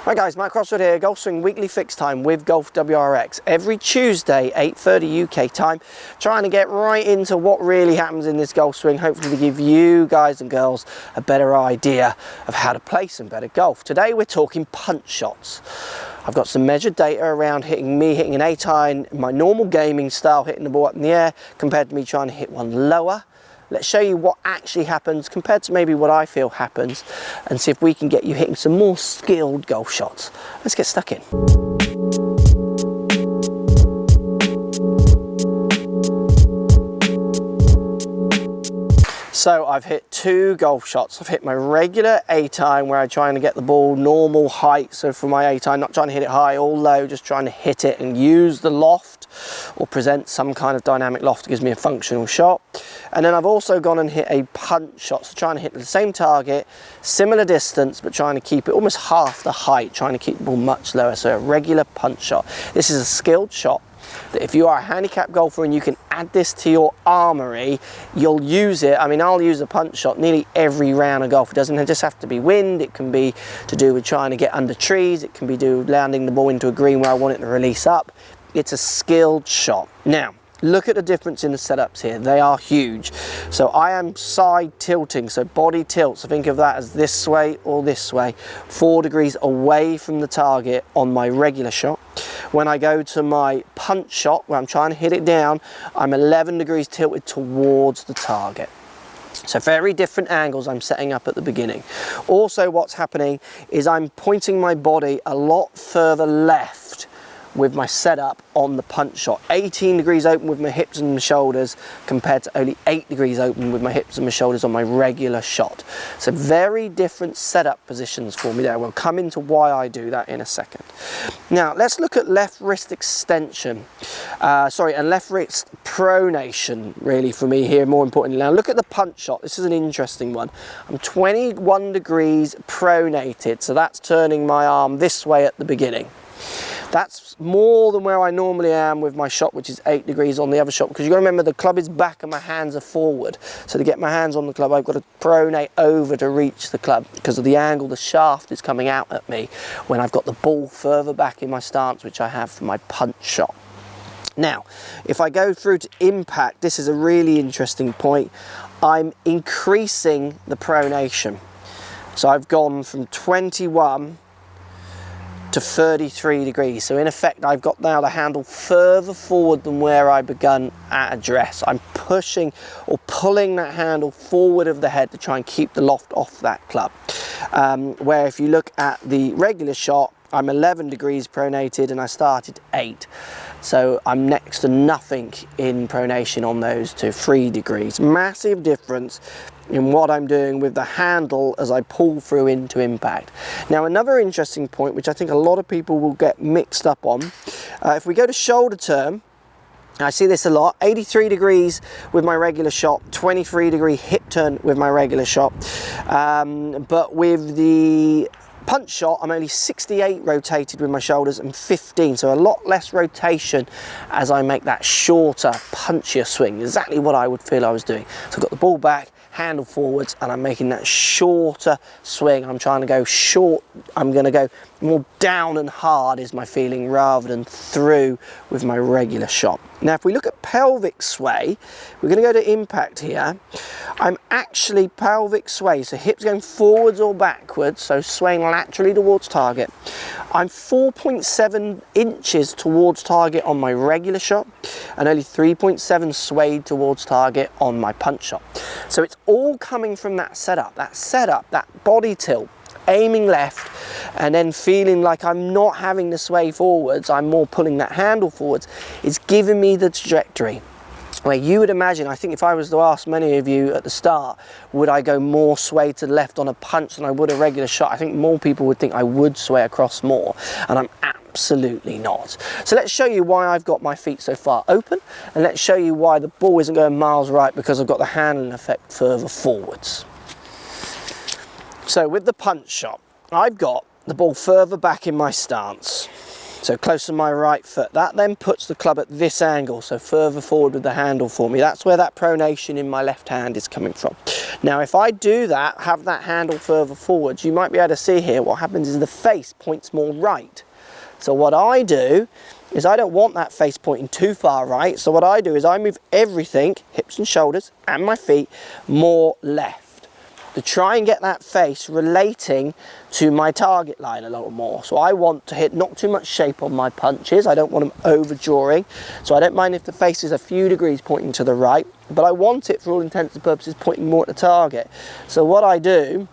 Hi guys, Mark Crossfield here, Golf Swing Weekly Fix Time with Golf WRX. Every Tuesday, 8:30 UK time, trying to get right into what really happens in this golf swing, hopefully to give you guys and girls a better idea of how to play some better golf. Today we're talking punch shots. I've got some measured data around hitting an 8-iron, my normal gaming style, hitting the ball up in the air, compared to me trying to hit one lower. Let's show you what actually happens compared to maybe what I feel happens, and see if we can get you hitting some more skilled golf shots. Let's get stuck in. So I've hit two golf shots. I've hit my regular 8-iron where I'm trying to get the ball normal height. So for my 8-iron, not trying to hit it high or low, just trying to hit it and use the loft or present some kind of dynamic loft that gives me a functional shot. And then I've also gone and hit a punch shot. So trying to hit the same target, similar distance, but trying to keep it almost half the height, trying to keep the ball much lower. So a regular punch shot. This is a skilled shot that if you are a handicap golfer and you can add this to your armory, you'll use it. I mean, I'll use a punch shot nearly every round of golf. It doesn't just have to be wind. It can be to do with trying to get under trees. It can be landing the ball into a green where I want it to release up. It's a skilled shot. Now, look at the difference in the setups here. They are huge. So I am side tilting, so body tilt. So think of that as this way or this way, 4 degrees away from the target on my regular shot. When I go to my punch shot, where I'm trying to hit it down, I'm 11 degrees tilted towards the target. So very different angles I'm setting up at the beginning. Also what's happening is I'm pointing my body a lot further left with my setup on the punch shot. 18 degrees open with my hips and my shoulders compared to only 8 degrees open with my hips and my shoulders on my regular shot. So very different setup positions for me there. We'll come into why I do that in a second. Now let's look at left wrist extension. And left wrist pronation really for me here, more importantly. Now look at the punch shot. This is an interesting one. I'm 21 degrees pronated, so that's turning my arm this way at the beginning. That's more than where I normally am with my shot, which is 8 degrees on the other shot, because you've got to remember the club is back and my hands are forward. So to get my hands on the club, I've got to pronate over to reach the club because of the angle the shaft is coming out at me when I've got the ball further back in my stance, which I have for my punch shot. Now, if I go through to impact, this is a really interesting point. I'm increasing the pronation. So I've gone from 21 to 33 degrees. So in effect, I've got now the handle further forward than where I begun at address. I'm pushing or pulling that handle forward of the head to try and keep the loft off that club. Where if you look at the regular shot, I'm 11 degrees pronated and I started 8. So I'm next to nothing in pronation on those two, 3 degrees. Massive difference in what I'm doing with the handle as I pull through into impact. Now another interesting point, which I think a lot of people will get mixed up on, if we go to shoulder turn, I see this a lot, 83 degrees with my regular shot, 23 degree hip turn with my regular shot, but with the punch shot, I'm only 68 rotated with my shoulders and 15, so a lot less rotation as I make that shorter, punchier swing. Exactly what I would feel I was doing. So I've got the ball back, handle forwards, and I'm making that shorter swing. I'm trying to go short. I'm going to go more down and hard is my feeling rather than through with my regular shot. Now if we look at pelvic sway, we're going to go to impact here. I'm actually pelvic sway, so hips going forwards or backwards, so swaying laterally towards target. I'm 4.7 inches towards target on my regular shot and only 3.7 swayed towards target on my punch shot. So it's all coming from that setup, that body tilt, aiming left and then feeling like I'm not having to sway forwards, I'm more pulling that handle forwards. It's giving me the trajectory where you would imagine, I think if I was to ask many of you at the start, would I go more sway to the left on a punch than I would a regular shot? I think more people would think I would sway across more, and I'm absolutely not. So let's show you why I've got my feet so far open, and let's show you why the ball isn't going miles right, because I've got the handling effect further forwards. So with the punch shot, I've got the ball further back in my stance, so close to my right foot. That then puts the club at this angle, so further forward with the handle for me. That's where that pronation in my left hand is coming from. Now if I do that, have that handle further forwards, you might be able to see here what happens is the face points more right. So what I do is I don't want that face pointing too far right, so what I do is I move everything, hips and shoulders and my feet, more left, to try and get that face relating to my target line a little more. So I want to hit not too much shape on my punches. I don't want them overdrawing. So I don't mind if the face is a few degrees pointing to the right, but I want it for all intents and purposes pointing more at the target. So what I do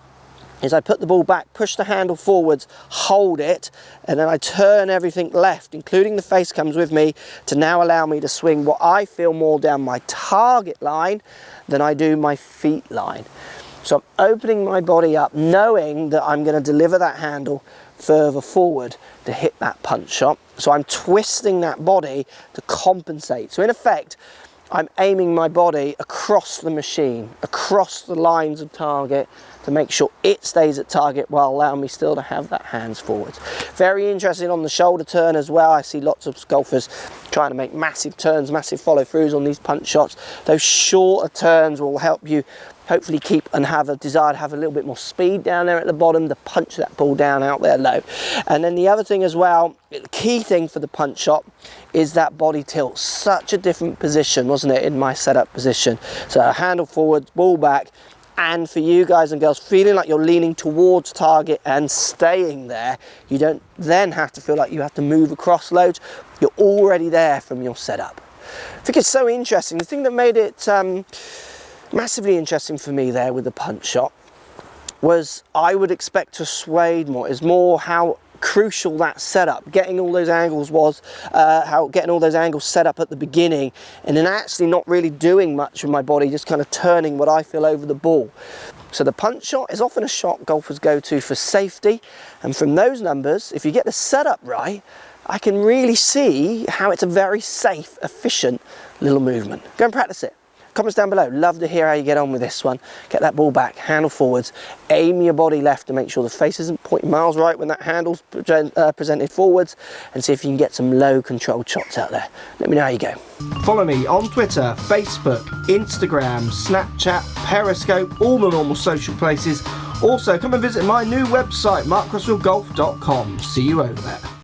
is I put the ball back, push the handle forwards, hold it, and then I turn everything left, including the face comes with me, to now allow me to swing what I feel more down my target line than I do my feet line. So I'm opening my body up, knowing that I'm going to deliver that handle further forward to hit that punch shot. So I'm twisting that body to compensate. So in effect, I'm aiming my body across the machine, across the lines of target, to make sure it stays at target while allowing me still to have that hands forwards. Very interesting on the shoulder turn as well. I see lots of golfers trying to make massive turns, massive follow throughs on these punch shots. Those shorter turns will help you hopefully keep and have a desire to have a little bit more speed down there at the bottom to punch that ball down out there low. And then the other thing as well, the key thing for the punch shot is that body tilt. Such a different position, wasn't it, in my setup position. So handle forwards, ball back, and for you guys and girls feeling like you're leaning towards target and staying there, you don't then have to feel like you have to move across loads. You're already there from your setup. I think it's so interesting. The thing that made it massively interesting for me there with the punch shot was I would expect to sway more. Is more how crucial that setup, getting all those angles was, getting all those angles set up at the beginning, and then actually not really doing much with my body, just kind of turning what I feel over the ball. So the punch shot is often a shot golfers go to for safety, and from those numbers, if you get the setup right, I can really see how it's a very safe, efficient little movement. Go and practice it. Comments down below. Love to hear how you get on with this one. Get that ball back, handle forwards, aim your body left to make sure the face isn't pointing miles right when that handle's presented forwards, and see if you can get some low controlled shots out there. Let me know how you go. Follow me on Twitter, Facebook, Instagram, Snapchat, Periscope, all the normal social places. Also, come and visit my new website, markcrossfieldgolf.com. See you over there.